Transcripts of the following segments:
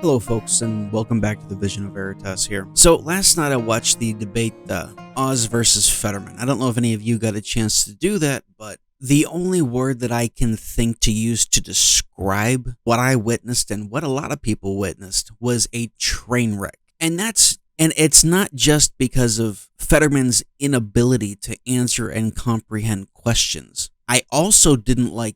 Hello, folks, and welcome back to the Vision of Veritas here. So, last night I watched the debate, Oz versus Fetterman. I don't know if any of you got a chance to do that, but the only word that I can think to use to describe what I witnessed and what a lot of people witnessed was a train wreck. And it's not just because of Fetterman's inability to answer and comprehend questions. I also really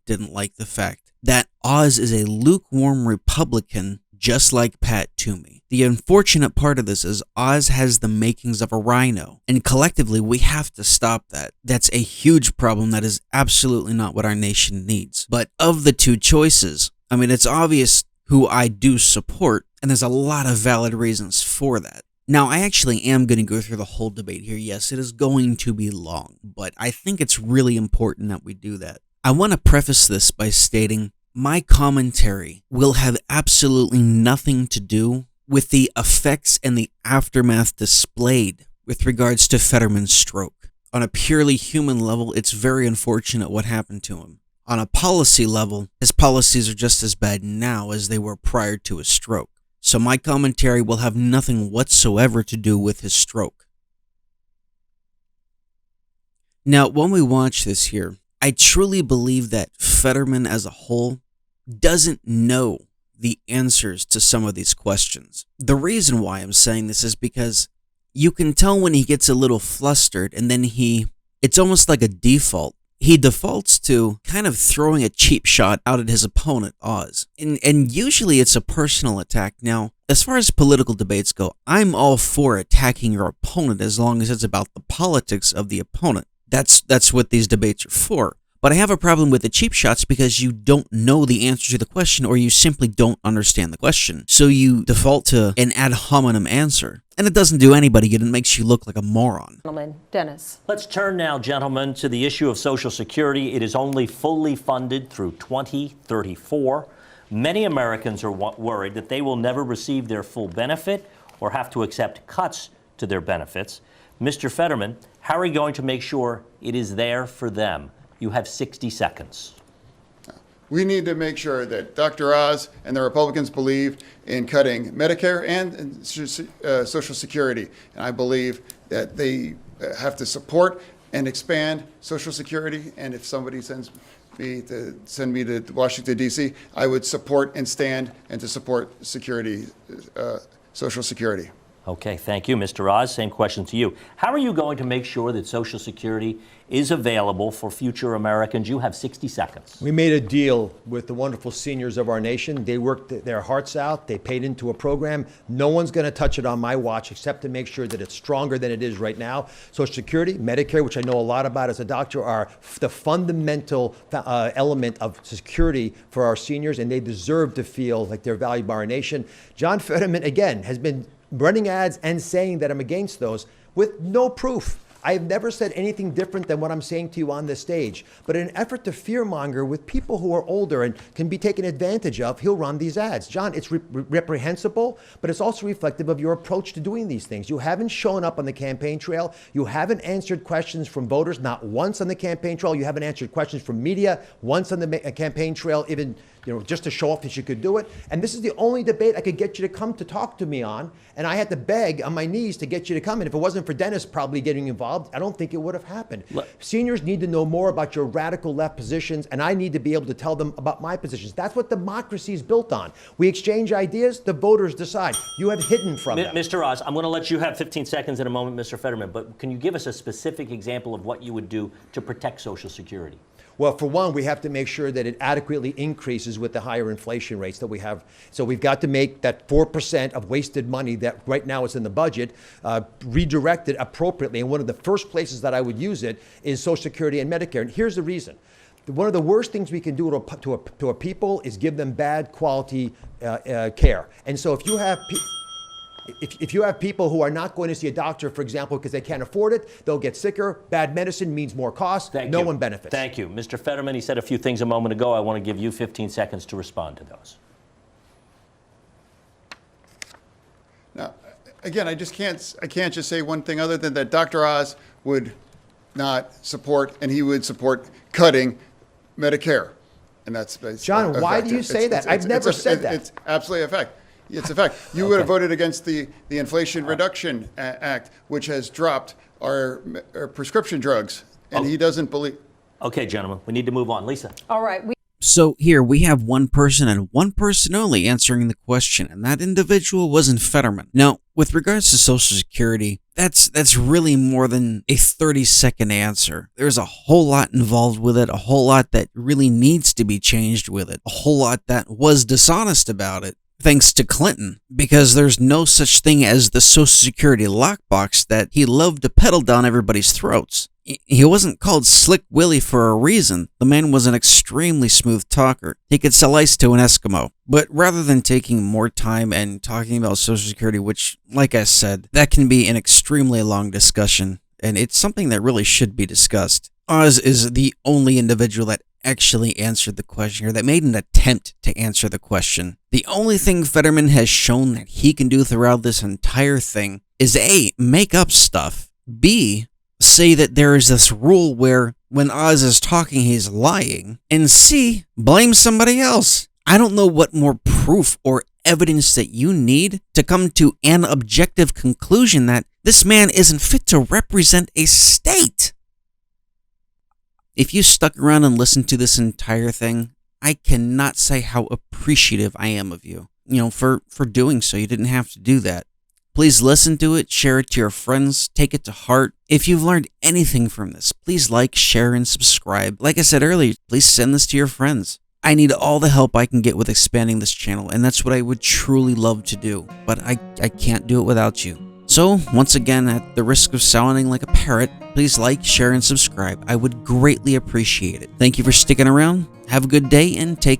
didn't like the fact that Oz is a lukewarm Republican, just like Pat Toomey. The unfortunate part of this is Oz has the makings of a rhino, and collectively we have to stop that. That's a huge problem that is absolutely not what our nation needs. But of the two choices, I mean, it's obvious who I do support, and there's a lot of valid reasons for that. Now, I actually am going to go through the whole debate here. Yes, it is going to be long, but I think it's really important that we do that. I want to preface this by stating my commentary will have absolutely nothing to do with the effects and the aftermath displayed with regards to Fetterman's stroke. On a purely human level, it's very unfortunate what happened to him. On a policy level, his policies are just as bad now as they were prior to his stroke. So my commentary will have nothing whatsoever to do with his stroke. Now, when we watch this here, I truly believe that Fetterman as a whole doesn't know the answers to some of these questions. The reason why I'm saying this is because you can tell when he gets a little flustered and then it's almost like a default. He defaults to kind of throwing a cheap shot out at his opponent, Oz. And usually it's a personal attack. Now, as far as political debates go, I'm all for attacking your opponent as long as it's about the politics of the opponent. That's what these debates are for. But I have a problem with the cheap shots because you don't know the answer to the question or you simply don't understand the question. So you default to an ad hominem answer. And it doesn't do anybody good. It makes you look like a moron. Gentlemen, Dennis. Let's turn now, gentlemen, to the issue of Social Security. It is only fully funded through 2034. Many Americans are worried that they will never receive their full benefit or have to accept cuts to their benefits. Mr. Fetterman, how are you going to make sure it is there for them? You have 60 seconds. We need to make sure that Dr. Oz and the Republicans believe in cutting Medicare and Social Security. And I believe that they have to support and expand Social Security. And if somebody send me to Washington, D.C., I would support and stand and to support Social Security. Okay, thank you, Mr. Oz. Same question to you. How are you going to make sure that Social Security is available for future Americans? You have 60 seconds. We made a deal with the wonderful seniors of our nation. They worked their hearts out. They paid into a program. No one's going to touch it on my watch except to make sure that it's stronger than it is right now. Social Security, Medicare, which I know a lot about as a doctor, are the fundamental element of security for our seniors, and they deserve to feel like they're valued by our nation. John Fetterman, again, has been running ads and saying that I'm against those with no proof. I have never said anything different than what I'm saying to you on this stage. But in an effort to fearmonger with people who are older and can be taken advantage of, he'll run these ads. John, it's reprehensible, but it's also reflective of your approach to doing these things. You haven't shown up on the campaign trail. You haven't answered questions from voters, not once on the campaign trail. You haven't answered questions from media once on the campaign trail, even just to show off that you could do it. And this is the only debate I could get you to come to talk to me on. And I had to beg on my knees to get you to come. And if it wasn't for Dennis probably getting involved, I don't think it would have happened. Seniors need to know more about your radical left positions, and I need to be able to tell them about my positions. That's what democracy is built on. We exchange ideas, the voters decide. You have hidden from them. Mr. Oz, I'm going to let you have 15 seconds in a moment, Mr. Fetterman, but can you give us a specific example of what you would do to protect Social Security? Well, for one, we have to make sure that it adequately increases with the higher inflation rates that we have. So we've got to make that 4% of wasted money that right now is in the budget redirected appropriately. And one of the first places that I would use it is Social Security and Medicare. And here's the reason. One of the worst things we can do to a people is give them bad quality care. And so if you have if you have people who are not going to see a doctor, for example, because they can't afford it, they'll get sicker. Bad medicine means more cost. No one benefits. Thank you. Mr. Fetterman, he said a few things a moment ago. I want to give you 15 seconds to respond to those. Now, again, I can't just say one thing other than that Dr. Oz would not support, and he would support cutting Medicare. And that's John, a why fact. do you say that? I've never said that. It's absolutely a fact. It's a fact. You would have voted against the Inflation Reduction Act, which has dropped our prescription drugs, and he doesn't believe. Okay, gentlemen, we need to move on. Lisa. All right. So here we have one person and one person only answering the question, and that individual wasn't Fetterman. Now, with regards to Social Security, that's really more than a 30-second answer. There's a whole lot involved with it, a whole lot that really needs to be changed with it, a whole lot that was dishonest about it, thanks to Clinton, because there's no such thing as the Social Security lockbox that he loved to peddle down everybody's throats. He wasn't called Slick Willie for a reason. The man was an extremely smooth talker. He could sell ice to an Eskimo. But rather than taking more time and talking about Social Security, which, like I said, that can be an extremely long discussion, and it's something that really should be discussed. Oz is the only individual that actually answered the question, or that made an attempt to answer the question. The only thing Fetterman has shown that he can do throughout this entire thing is A, make up stuff, B, say that there is this rule where when Oz is talking, he's lying, and C, blame somebody else. I don't know what more proof or evidence that you need to come to an objective conclusion that this man isn't fit to represent a state. If you stuck around and listened to this entire thing, I cannot say how appreciative I am of you, for doing so. You didn't have to do that. Please listen to it, share it to your friends, take it to heart. If you've learned anything from this, please like, share, and subscribe. Like I said earlier, please send this to your friends. I need all the help I can get with expanding this channel, and that's what I would truly love to do, but I can't do it without you. So, once again, at the risk of sounding like a parrot, please like, share, and subscribe. I would greatly appreciate it. Thank you for sticking around. Have a good day, and take care.